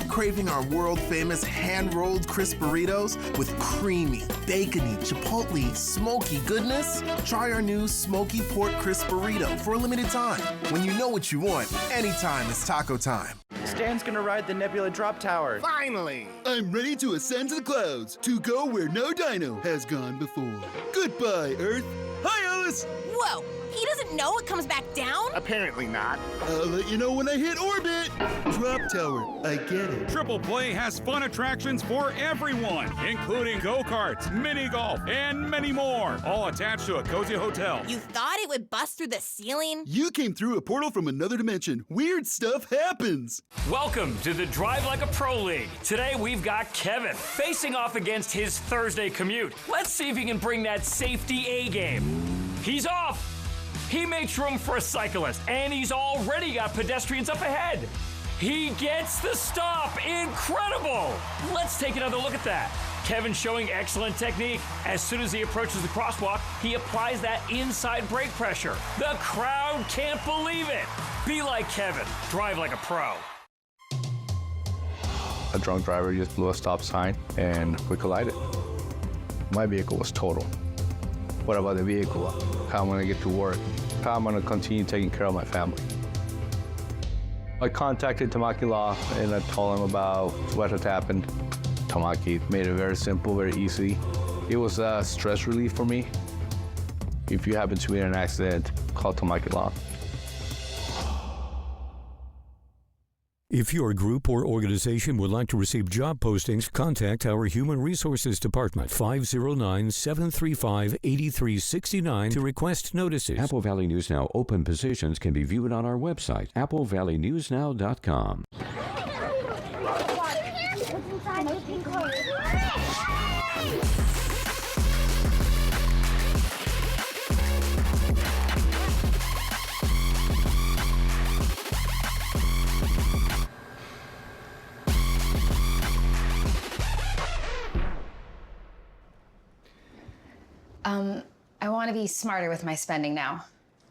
Craving our world-famous hand-rolled crisp burritos with creamy, bacony, chipotle, smoky goodness? Try our new smoky pork crisp burrito for a limited time. When you know what you want, anytime is taco time. Stan's gonna ride the Nebula Drop Tower. Finally! I'm ready to ascend to the clouds, to go where no dino has gone before. Goodbye, Earth. Hi, Alice! Whoa! He doesn't know it comes back down? Apparently not. I'll let you know when I hit orbit. Drop tower, I get it. Triple Play has fun attractions for everyone, including go-karts, mini golf, and many more, all attached to a cozy hotel. You thought it would bust through the ceiling? You came through a portal from another dimension. Weird stuff happens. Welcome to the Drive Like a Pro League. Today we've got Kevin facing off against his Thursday commute. Let's see if he can bring that safety A game. He's off. He makes room for a cyclist, and he's already got pedestrians up ahead. He gets the stop. Incredible. Let's take another look at that. Kevin showing excellent technique. As soon as he approaches the crosswalk, he applies that inside brake pressure. The crowd can't believe it. Be like Kevin. Drive like a pro. A drunk driver just blew a stop sign, and we collided. My vehicle was total. What about the vehicle? How am I gonna get to work? How am I gonna continue taking care of my family? I contacted Tamaki Law and I told them about what had happened. Tamaki made it very simple, very easy. It was a stress relief for me. If you happen to be in an accident, call Tamaki Law. If your group or organization would like to receive job postings, contact our Human Resources Department, 509-735-8369 to request notices. Apple Valley News Now open positions can be viewed on our website, applevalleynewsnow.com. I want to be smarter with my spending now.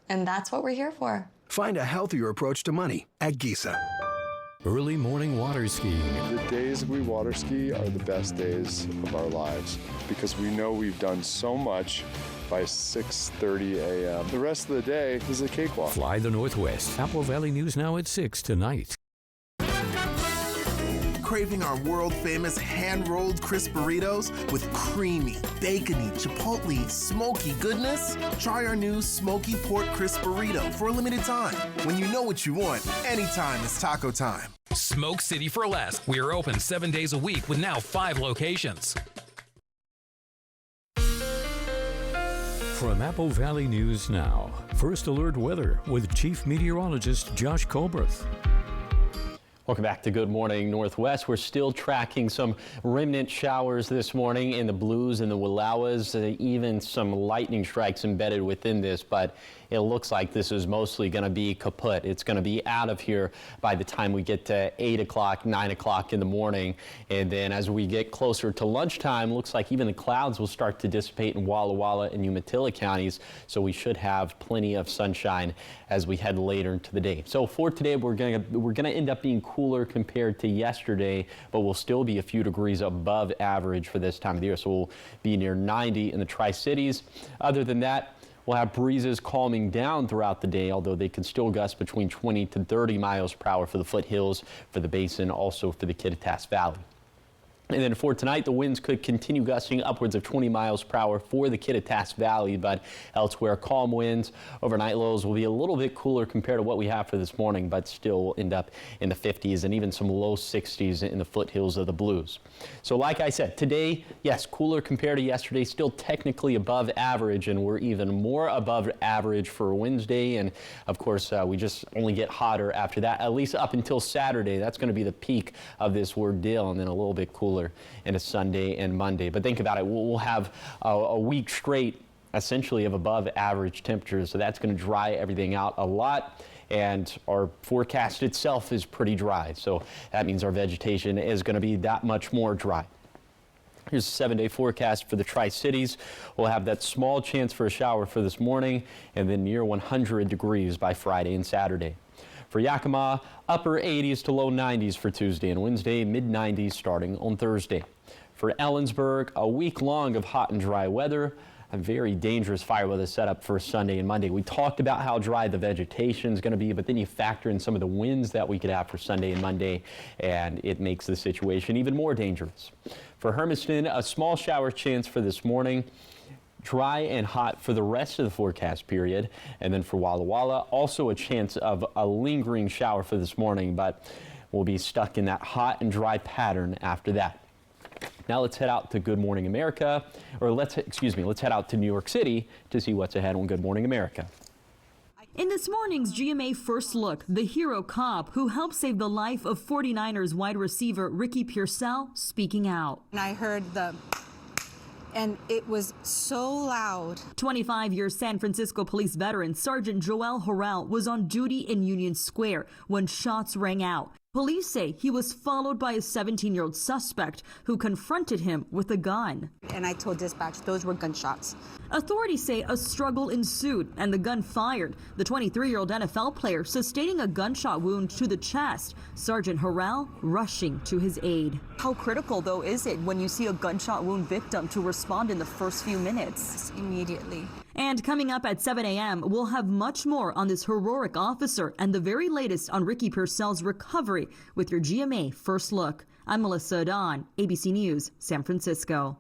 And that's what we're here for. Find a healthier approach to money at Giza. Early morning water skiing. The days we water ski are the best days of our lives because we know we've done so much by 6:30 a.m. The rest of the day is a cakewalk. Fly the Northwest. Apple Valley News Now at 6 tonight. Craving our world-famous hand-rolled crisp burritos with creamy, bacony, chipotle, smoky goodness? Try our new smoky pork crisp burrito for a limited time. When you know what you want, anytime is taco time. Smoke City for less. We are open 7 days a week with now 5 locations. From Apple Valley News Now, First Alert Weather with Chief Meteorologist Josh Colbreth. Welcome back to Good Morning Northwest. We're still tracking some remnant showers this morning in the Blues and the Wallowas, even some lightning strikes embedded within this, but it looks like this is mostly going to be kaput. It's going to be out of here by the time we get to 8 o'clock, 9 o'clock in the morning. And then as we get closer to lunchtime, looks like even the clouds will start to dissipate in Walla Walla and Umatilla counties. So we should have plenty of sunshine as we head later into the day. So for today, we're going to end up being cooler compared to yesterday, but we'll still be a few degrees above average for this time of the year. So we'll be near 90 in the Tri-Cities. Other than that, we'll have breezes calming down throughout the day, although they can still gust between 20 to 30 miles per hour for the foothills, for the basin, also for the Kittitas Valley. And then for tonight, the winds could continue gusting upwards of 20 miles per hour for the Kittitas Valley, but elsewhere, calm winds. Overnight lows will be a little bit cooler compared to what we have for this morning, but still will end up in the 50s and even some low 60s in the foothills of the Blues. So like I said, today, yes, cooler compared to yesterday, still technically above average, and we're even more above average for Wednesday. And of course, we just only get hotter after that, at least up until Saturday. That's going to be the peak of this ordeal, and then a little bit cooler into Sunday and Monday. But think about it, we'll have a week straight essentially of above average temperatures, so that's going to dry everything out a lot, and our forecast itself is pretty dry, so that means our vegetation is going to be that much more dry. Here's a 7-day forecast for the Tri-Cities. We'll have that small chance for a shower for this morning, and then near 100 degrees by Friday and Saturday. For Yakima, upper 80s to low 90s for Tuesday and Wednesday, mid-90s starting on Thursday. For Ellensburg, a week long of hot and dry weather, a very dangerous fire weather setup for Sunday and Monday. We talked about how dry the vegetation is going to be, but then you factor in some of the winds that we could have for Sunday and Monday, and it makes the situation even more dangerous. For Hermiston, a small shower chance for this morning. Dry and hot for the rest of the forecast period. And then for Walla Walla, also a chance of a lingering shower for this morning, but we'll be stuck in that hot and dry pattern after that. Now let's head out to Good Morning America, or let's head out to New York City to see what's ahead on Good Morning America. In this morning's GMA First Look, the hero cop who helped save the life of 49ers wide receiver Ricky Pearsall speaking out. And I heard and it was so loud. 25-year San Francisco police veteran Sergeant Joel Horrell was on duty in Union Square when shots rang out. Police say he was followed by a 17-year-old suspect who confronted him with a gun. And I told dispatch those were gunshots. Authorities say a struggle ensued and the gun fired. The 23-year-old NFL player sustaining a gunshot wound to the chest. Sergeant Horrell rushing to his aid. How critical, though, is it when you see a gunshot wound victim to respond in the first few minutes? Immediately. And coming up at 7 a.m., we'll have much more on this heroic officer and the very latest on Ricky Pearsall's recovery with your GMA First Look. I'm Melissa Adon, ABC News, San Francisco.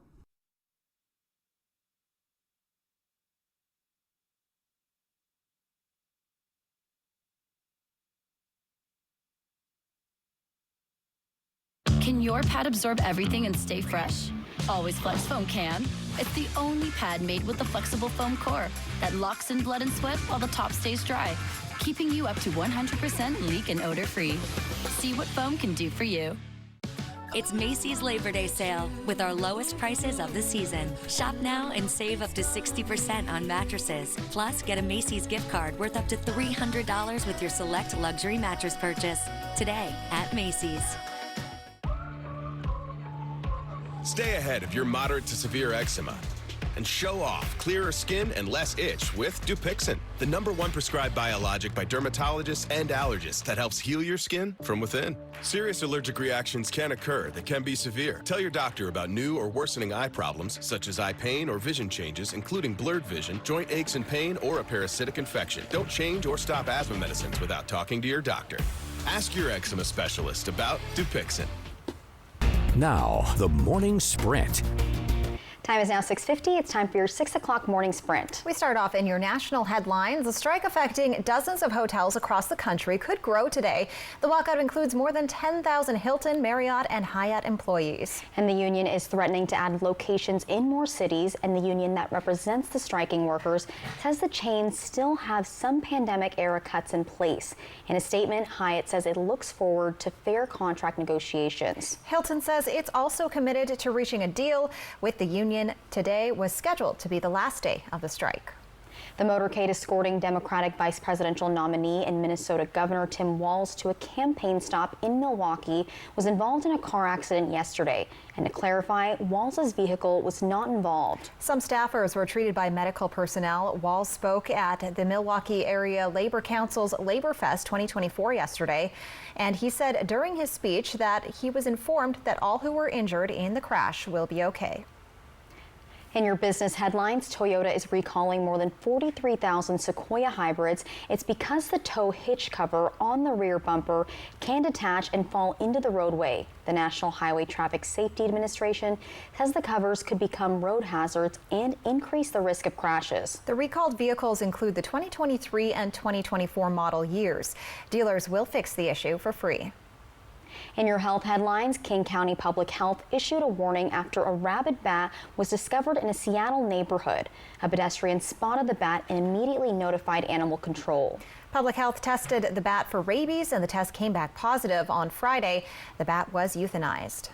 Can your pad absorb everything and stay fresh? Always Flex Foam can. It's the only pad made with the flexible foam core that locks in blood and sweat while the top stays dry, keeping you up to 100% leak and odor free. See what foam can do for you. It's Macy's Labor Day sale with our lowest prices of the season. Shop now and save up to 60% on mattresses. Plus, get a Macy's gift card worth up to $300 with your select luxury mattress purchase. Today at Macy's. Stay ahead of your moderate to severe eczema and show off clearer skin and less itch with Dupixent, the #1 prescribed biologic by dermatologists and allergists that helps heal your skin from within. Serious allergic reactions can occur that can be severe. Tell your doctor about new or worsening eye problems such as eye pain or vision changes, including blurred vision, joint aches and pain, or a parasitic infection. Don't change or stop asthma medicines without talking to your doctor. Ask your eczema specialist about Dupixent. Now, the morning sprint. Time is now 6:50. It's time for your 6 o'clock morning sprint. We start off in your national headlines. The strike affecting dozens of hotels across the country could grow today. The walkout includes more than 10,000 Hilton, Marriott, and Hyatt employees. And the union is threatening to add locations in more cities, and the union that represents the striking workers says the chains still have some pandemic-era cuts in place. In a statement, Hyatt says it looks forward to fair contract negotiations. Hilton says it's also committed to reaching a deal with the union. Today was scheduled to be the last day of the strike. The motorcade escorting Democratic vice presidential nominee and Minnesota Governor Tim Walz to a campaign stop in Milwaukee was involved in a car accident yesterday. And to clarify, Walz's vehicle was not involved. Some staffers were treated by medical personnel. Walz spoke at the Milwaukee Area Labor Council's Labor Fest 2024 yesterday. And he said during his speech that he was informed that all who were injured in the crash will be okay. In your business headlines, Toyota is recalling more than 43,000 Sequoia hybrids. It's because the tow hitch cover on the rear bumper can detach and fall into the roadway. The National Highway Traffic Safety Administration says the covers could become road hazards and increase the risk of crashes. The recalled vehicles include the 2023 and 2024 model years. Dealers will fix the issue for free. In your health headlines, King County Public Health issued a warning after a rabid bat was discovered in a Seattle neighborhood. A pedestrian spotted the bat and immediately notified animal control. Public Health tested the bat for rabies, and the test came back positive on Friday. The bat was euthanized.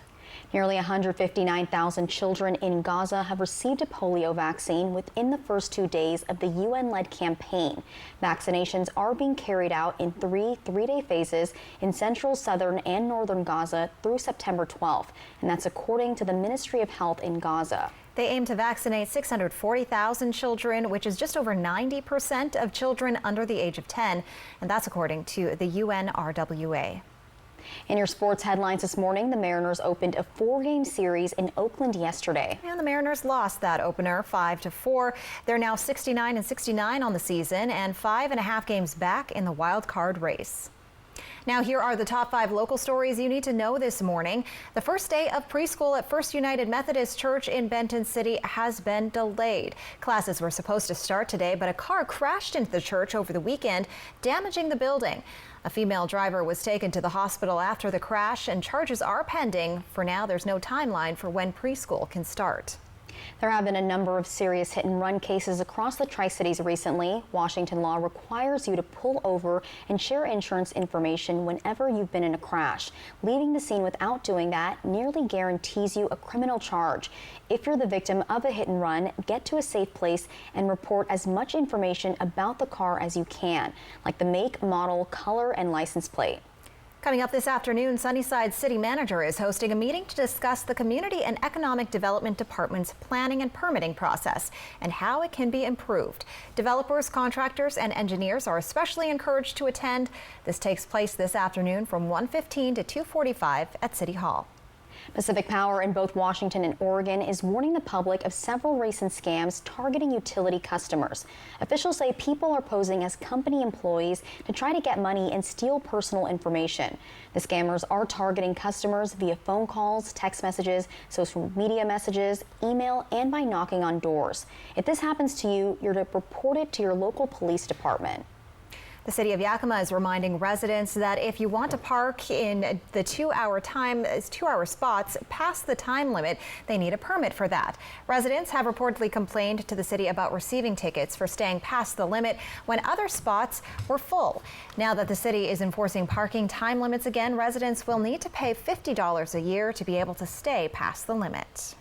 Nearly 159,000 children in Gaza have received a polio vaccine within the first 2 days of the UN-led campaign. Vaccinations are being carried out in three-day phases in central, southern, and northern Gaza through September 12th, and that's according to the Ministry of Health in Gaza. They aim to vaccinate 640,000 children, which is just over 90% of children under the age of 10, and that's according to the UNRWA. In your sports headlines this morning, the Mariners opened a 4-game series in Oakland yesterday. And the Mariners lost that opener 5-4. They're now 69-69 on the season and 5.5 games back in the wild card race. Now, here are the top 5 local stories you need to know this morning. The first day of preschool at First United Methodist Church in Benton City has been delayed. Classes were supposed to start today, but a car crashed into the church over the weekend, damaging the building. A female driver was taken to the hospital after the crash, and charges are pending. For now, there's no timeline for when preschool can start. There have been a number of serious hit-and-run cases across the Tri-Cities recently. Washington law requires you to pull over and share insurance information whenever you've been in a crash. Leaving the scene without doing that nearly guarantees you a criminal charge. If you're the victim of a hit-and-run, get to a safe place and report as much information about the car as you can, like the make, model, color, and license plate. Coming up this afternoon, Sunnyside City Manager is hosting a meeting to discuss the Community and Economic Development Department's planning and permitting process and how it can be improved. Developers, contractors, and engineers are especially encouraged to attend. This takes place this afternoon from 1:15 to 2:45 at City Hall. Pacific Power in both Washington and Oregon is warning the public of several recent scams targeting utility customers. Officials say people are posing as company employees to try to get money and steal personal information. The scammers are targeting customers via phone calls, text messages, social media messages, email, and by knocking on doors. If this happens to you, you're to report it to your local police department. The city of Yakima is reminding residents that if you want to park in the 2-hour spots past the time limit, they need a permit for that. Residents have reportedly complained to the city about receiving tickets for staying past the limit when other spots were full. Now that the city is enforcing parking time limits again, residents will need to pay $50 a year to be able to stay past the limit.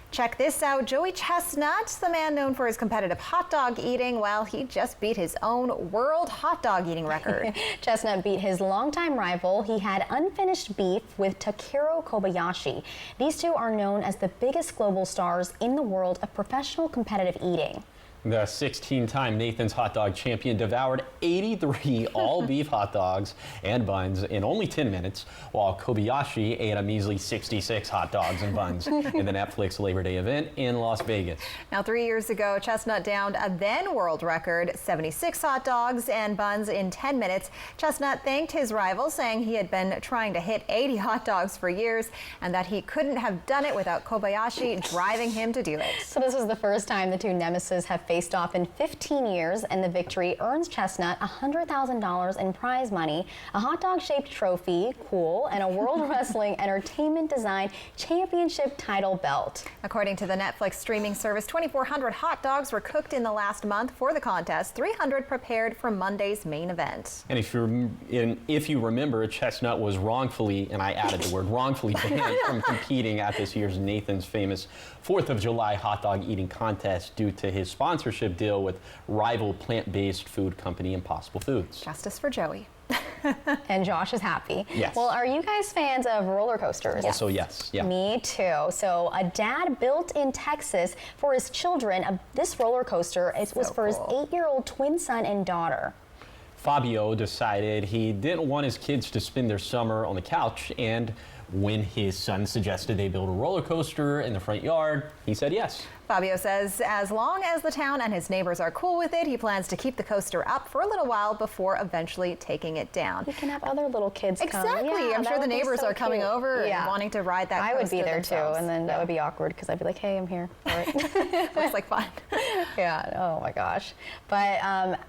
Check this out. Joey Chestnut, the man known for his competitive hot dog eating, well, he just beat his own world hot dog eating record. Chestnut beat his longtime rival. He had unfinished beef with Takeru Kobayashi. These two are known as the biggest global stars in the world of professional competitive eating. The 16-time Nathan's hot dog champion devoured 83 all-beef hot dogs and buns in only 10 minutes, while Kobayashi ate a measly 66 hot dogs and buns in the Netflix Labor Day event in Las Vegas. Now, 3 years ago, Chestnut downed a then world record 76 hot dogs and buns in 10 minutes. Chestnut thanked his rival, saying he had been trying to hit 80 hot dogs for years and that he couldn't have done it without Kobayashi driving him to do it. So this was the first time the two nemesis have faced off in 15 years, and the victory earns Chestnut $100,000 in prize money, a hot dog-shaped trophy, cool, and a World Wrestling Entertainment Design Championship title belt. According to the Netflix streaming service, 2,400 hot dogs were cooked in the last month for the contest, 300 prepared for Monday's main event. And if you remember, Chestnut was wrongfully, and I added the word wrongfully, banned from competing at this year's Nathan's famous 4th of July hot dog eating contest due to his sponsorship deal with rival plant-based food company Impossible Foods. Justice for Joey. And Josh is happy. Yes. Well, are you guys fans of roller coasters? Also, yes. Yeah. Me too. So a dad built in Texas for his children this roller coaster. It was for his 8-year-old twin son and daughter. Fabio decided he didn't want his kids to spend their summer on the couch, and when his son suggested they build a roller coaster in the front yard, he said yes. Fabio says as long as the town and his neighbors are cool with it, he plans to keep the coaster up for a little while before eventually taking it down. We can have other little kids come. Exactly. Yeah, I'm sure the neighbors are coming over and wanting to ride that coaster I would be there themselves. too, and then that would be awkward because I'd be like, hey, I'm here. All right. Looks like fun. Yeah. Oh my gosh. But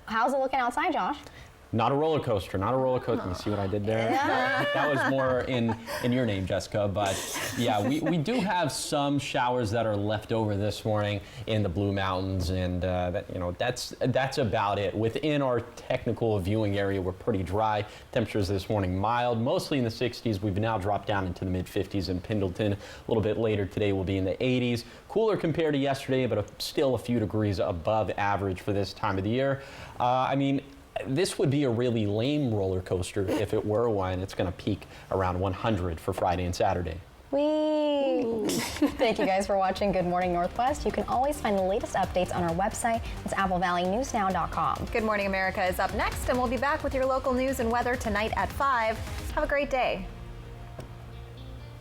how's it looking outside, Josh? Not a roller coaster, not a roller coaster. You see what I did there? Yeah. That was more in your name, Jessica. But yeah, we do have some showers that are left over this morning in the Blue Mountains, and that's about it. Within our technical viewing area, we're pretty dry. Temperatures this morning mild, mostly in the 60s. We've now dropped down into the mid 50s in Pendleton. A little bit later today, we'll be in the 80s. Cooler compared to yesterday, but still a few degrees above average for this time of the year. This would be a really lame roller coaster if it were one. It's going to peak around 100 for Friday and Saturday. Whee! Thank you guys for watching Good Morning Northwest. You can always find the latest updates on our website. It's applevalley.newsnow.com. Good Morning America is up next, and we'll be back with your local news and weather tonight at 5. Have a great day.